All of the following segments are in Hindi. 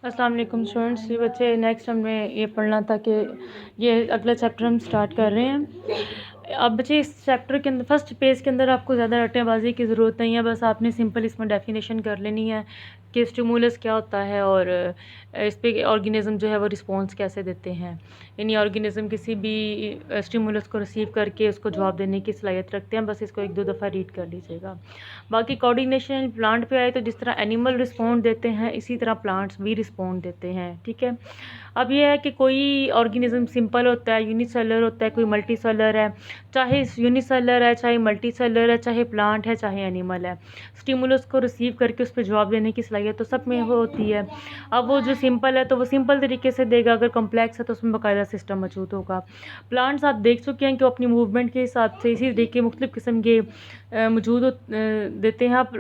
अस्सलाम वालेकुम स्टूडेंट्स। ये बच्चे नेक्स्ट हमें ये पढ़ना था कि ये अगला चैप्टर हम स्टार्ट कर रहे हैं। अब बच्चे इस चैप्टर के अंदर फर्स्ट पेज के अंदर आपको ज़्यादा रट्टेबाजी की ज़रूरत नहीं है, बस आपने सिंपल इसमें डेफिनेशन कर लेनी है कि स्टिमुलस क्या होता है और इस पे ऑर्गेनिज़म जो है वो रिस्पॉन्स कैसे देते हैं। यानी ऑर्गेनिज़म किसी भी स्टिमुलस को रिसीव करके उसको जवाब देने की सलाहियत रखते हैं। बस इसको एक दो दफ़ा रीड कर लीजिएगा। बाकी कोऑर्डिनेशन प्लांट पे आए तो जिस तरह एनिमल रिस्पॉन्ड देते हैं इसी तरह प्लांट्स भी रिस्पॉन्ड देते हैं, ठीक है। अब यह है कि कोई ऑर्गेनिज्म सिंपल होता है, यूनिसेलर होता है, कोई मल्टीसेलर है। चाहे यूनिसेलर है, चाहे मल्टीसेलर है, चाहे प्लांट है, चाहे एनिमल है, स्टिमुलस को रिसीव करके उस पर जवाब देने की सलाहियत तो सब में होती है। अब वो जो सिंपल है तो वो सिंपल तरीके से देगा, अगर कम्प्लेक्स है तो उसमें बाकायदा सिस्टम मौजूद होगा। प्लांट्स आप देख चुके हैं कि अपनी मूवमेंट के हिसाब से इसी तरीके मुख्तलिफ किस्म के मौजूद देते हैं। आप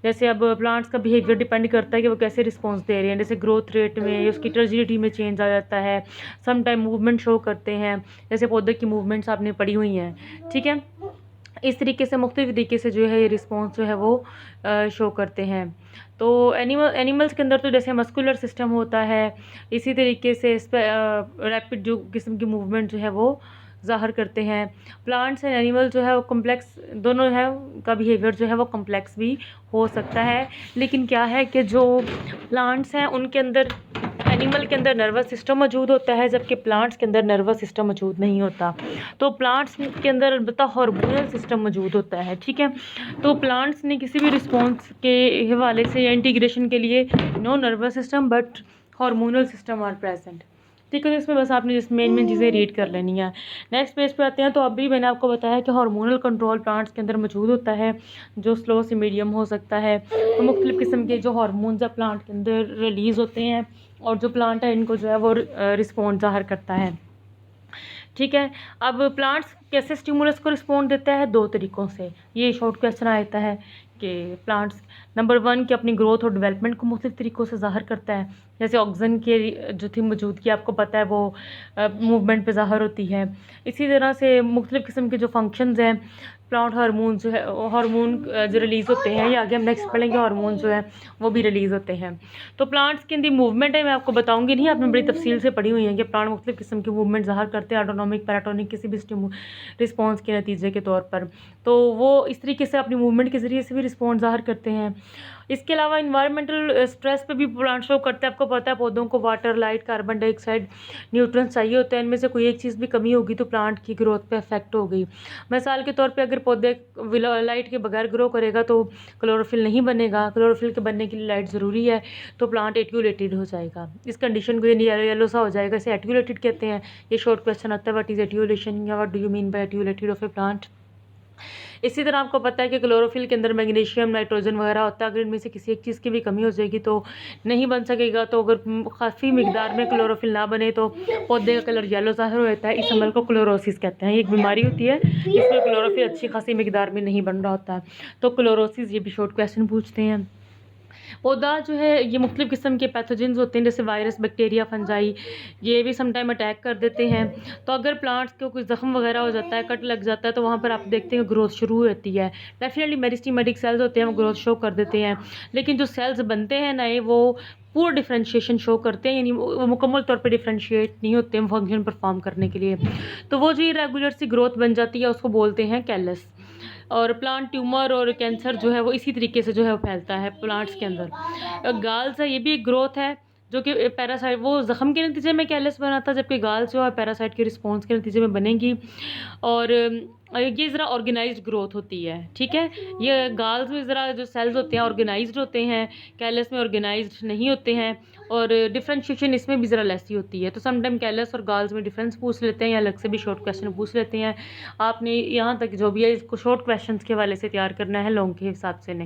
जैसे अब प्लांट्स का बिहेवियर डिपेंड करता है कि वो कैसे रिस्पॉन्स दे रहे हैं। जैसे ग्रोथ रेट में, उसकी टर्जिडिटी में चेंज आ जाता है, सम टाइम मूवमेंट शो करते हैं, जैसे पौधे की मूवमेंट्स आपने पढ़ी हुई हैं, ठीक है। इस तरीके से मुख्तलिफ तरीके से जो है ये रिस्पॉन्स जो है वो शो करते हैं। तो एनिमल्स के अंदर तो जैसे मस्कुलर सिस्टम होता है, इसी तरीके से इस पर रैपिड जो किस्म की मूवमेंट जो है वो ज़ाहिर करते हैं। प्लांट्स एंड एनिमल जो है वो कम्प्लेक्स दोनों है, का बिहेवियर जो है वो कम्प्लेक्स भी हो सकता है। लेकिन क्या है कि जो प्लांट्स हैं उनके अंदर, एनिमल के अंदर नर्वस सिस्टम मौजूद होता है, जबकि प्लांट्स के अंदर नर्वस सिस्टम मौजूद नहीं होता। तो प्लांट्स के अंदर अलबत्ता हार्मोनल सिस्टम मौजूद होता है, ठीक है। तो प्लांट्स ने किसी भी रिस्पॉन्स के हवाले से या इंटीग्रेशन के लिए no nervous system but hormonal system are present, ठीक है। तो इसमें बस आपने जिस मेन चीज़ें रीड कर लेनी है। नेक्स्ट पेज पे आते हैं। तो अभी मैंने आपको बताया कि हार्मोनल कंट्रोल प्लांट्स के अंदर मौजूद होता है, जो स्लो से मीडियम हो सकता है। तो मुख्तलिफ किस्म के जो हार्मोन्स है प्लांट के अंदर रिलीज़ होते हैं और जो प्लांट है इनको जो है वो रिस्पॉन्ड ज़ाहिर करता है, ठीक है। अब प्लांट्स कैसे स्टिमुलस को रिस्पॉन्ड देता है? दो तरीक़ों से। ये शॉर्ट क्वेश्चन आता है कि प्लांट्स नंबर 1 कि अपनी ग्रोथ और डेवलपमेंट को मुख्तलिफ तरीक़ों से ज़ाहिर करता है। जैसे ऑक्सीजन के जो थी मौजूदगी आपको पता है वो मूवमेंट पे ज़ाहिर होती है। इसी तरह से मुख्तलिफ किस्म के जो फंक्शंस हैं, प्लांट हार्मोन जो है, हार्मोन जो रिलीज़ होते हैं, या आगे हम नेक्स्ट पढ़ेंगे हार्मोन जो है वो भी रिलीज़ होते हैं। तो प्लांट्स की दी मूवमेंट है, मैं आपको बताऊंगी नहीं, आपने बड़ी तफसील से पढ़ी हुई है कि प्लांट मुख्तलिफ किस्म की मूवमेंट ज़ाहिर करते हैं ऑटोनॉमिक पैराटोनिक किसी भी रिस्पॉन्स के नतीजे के तौर पर। तो वो इस तरीके से अपनी मूवमेंट के ज़रिए से भी रिस्पॉन्स ज़ाहिर करते हैं। इसके अलावा इन्वायरमेंटल स्ट्रेस पे भी प्लांट शो करते हैं। आपको पता है पौधों को water, light, carbon dioxide, nutrients चाहिए होते हैं। इनमें से कोई एक चीज़ भी कमी होगी तो प्लांट की ग्रोथ पे अफेक्ट होगी। मिसाल के तौर पे अगर पौधे लाइट के बगैर ग्रो करेगा तो क्लोरोफिल नहीं बनेगा। क्लोरोफिल के बनने के लिए लाइट ज़रूरी है, तो प्लांट एट्यूलेटेड हो जाएगा। इस कंडीशन को ये येलो येलो सा हो जाएगा, इसे एट्यूलेटेड कहते हैं। ये शॉर्ट क्वेश्चन आता है, व्हाट इज़ एट्यूलेशन या what do you mean by etiolated of a plant. इसी तरह आपको पता है कि क्लोरोफिल के अंदर मैग्नीशियम, नाइट्रोजन वगैरह होता है। अगर इनमें से किसी एक चीज़ की भी कमी हो जाएगी तो नहीं बन सकेगा। तो अगर काफ़ी मिकदार में क्लोरोफिल ना बने तो पौधे का कलर येलो ज़ाहिर हो जाता है। इस अमल को क्लोरोसिस कहते हैं। ये एक बीमारी होती है, इसमें क्लोरोफिल अच्छी खासी मिकदार में नहीं बन रहा होता है, तो क्लोरोसिस, ये भी शॉर्ट क्वेश्चन पूछते हैं। पौधा जो है ये मुख्तलिफ़ किस्म के पैथोजेंस होते हैं, जैसे वायरस, बैक्टीरिया, फंजाई, ये भी सम टाइम अटैक कर देते हैं। तो अगर प्लांट्स को कोई ज़ख्म वगैरह हो जाता है, कट लग जाता है, तो वहाँ पर आप देखते हैं ग्रोथ शुरू होती है। डेफिनेटली मेरिस्टेमेटिक सेल्स होते हैं, वो ग्रोथ शो कर देते हैं। लेकिन जो सेल्स बनते हैं नए, वो पूरा डिफ्रेंशिएशन शो करते हैं, यानी वो मुकम्मल तौर पे डिफ्रेंशिएट नहीं होते हैं फंक्शन परफॉर्म करने के लिए। तो वो जो इरेगुलर सी ग्रोथ बन जाती है उसको बोलते हैं कैलस। और प्लांट ट्यूमर और कैंसर जो है वो इसी तरीके से जो है वो फैलता है प्लांट्स के अंदर। गाल्स है, ये भी एक ग्रोथ है जो कि पैरासाइट, वो ज़ख्म के नतीजे में कैलस बना था, जबकि गाल्स जो है पैरासाइट के रिस्पॉन्स के नतीजे में बनेंगी। और ये ज़रा ऑर्गेनाइज्ड ग्रोथ होती है, ठीक है। ये गाल्स में ज़रा जो सेल्स होते हैं ऑर्गेनाइज्ड होते हैं, कैलस में ऑर्गेनाइज्ड नहीं होते हैं। और डिफ्रेंशिएशन इसमें भी ज़रा लेसी होती है। तो समटाइम कैलस और गाल्स में डिफरेंस पूछ लेते हैं या अलग से भी शॉर्ट क्वेश्चन पूछ लेते हैं। आपने यहाँ तक जो भी है इसको शॉर्ट क्वेश्चन के हवाले से तैयार करना है, लॉन्ग के हिसाब से नहीं।